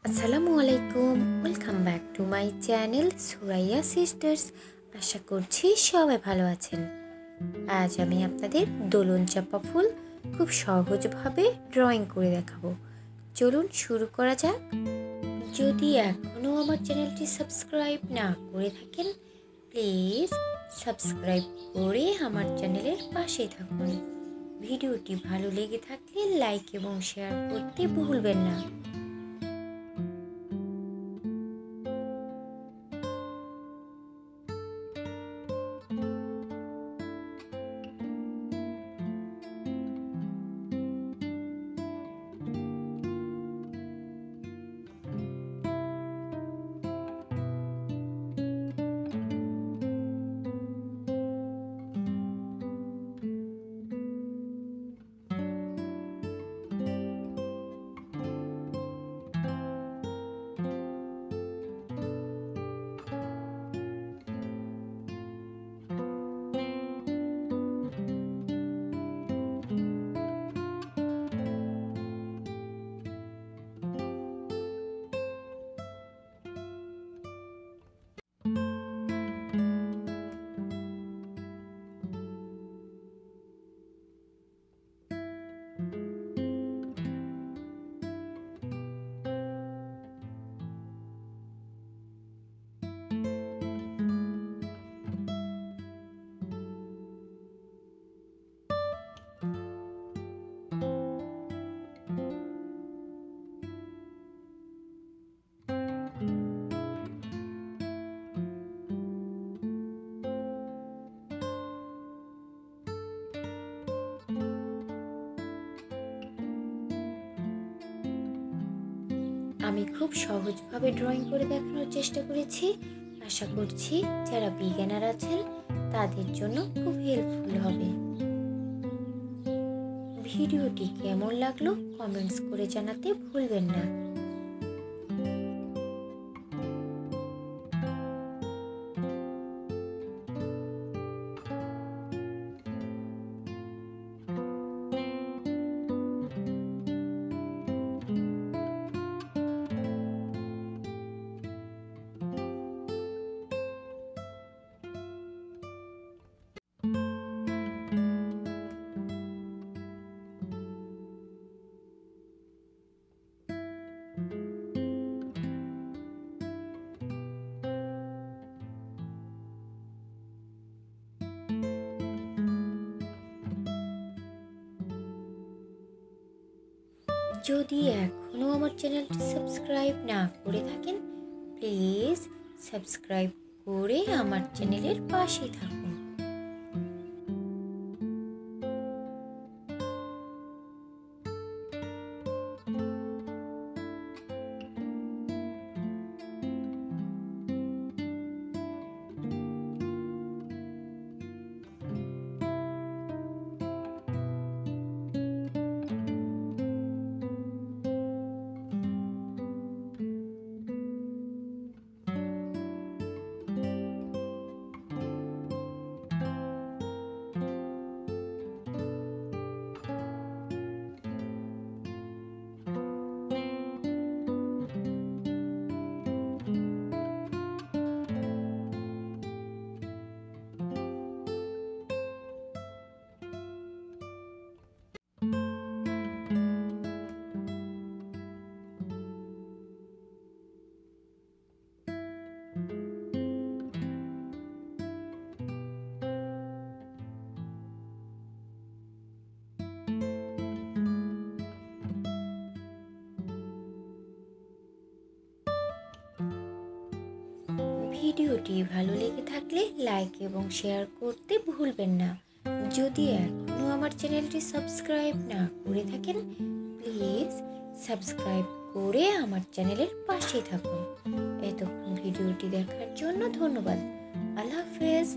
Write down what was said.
Assalamualaikum, welcome back to my channel Suraia Sisters। আশা করছি সবাই ভালো আছেন। আজ আমি আপনাদের দোলনচাপা ফুল খুব সহজভাবে ড্রয়িং করে দেখাবো। চলুন শুরু করা যাক। যদি এখনও আমার চ্যানেলটি সাবস্ক্রাইব না করে থাকেন, প্লিজ সাবস্ক্রাইব করে আমার চ্যানেলের পাশেই থাকুন। ভিডিওটি ভালো লেগে থাকলে লাইক এবং শেয়ার করতে ভুলবেন না। আমি খুব সহজভাবে ড্রয়িং করে দেখানোর চেষ্টা করেছি। আশা করছি যারা বিগিনার আছেন তাদের জন্য খুব হেল্পফুল হবে। ভিডিওটি কেমন লাগলো কমেন্টস করে জানাতে ভুলবেন না। যদি এখনও আমার চ্যানেলটি সাবস্ক্রাইব না করে থাকেন, প্লিজ সাবস্ক্রাইব করে আমার চ্যানেলের পাশেই থাকুন। ভিডিওটি ভালো লেগে থাকলে লাইক এবং শেয়ার করতে ভুলবেন না। যদি এখনও আমার চ্যানেলটি সাবস্ক্রাইব না করে থাকেন, প্লিজ সাবস্ক্রাইব করে আমার চ্যানেলের পাশেই থাকুন। এতক্ষণ ভিডিওটি দেখার জন্য ধন্যবাদ। আল্লাহ হাফেজ।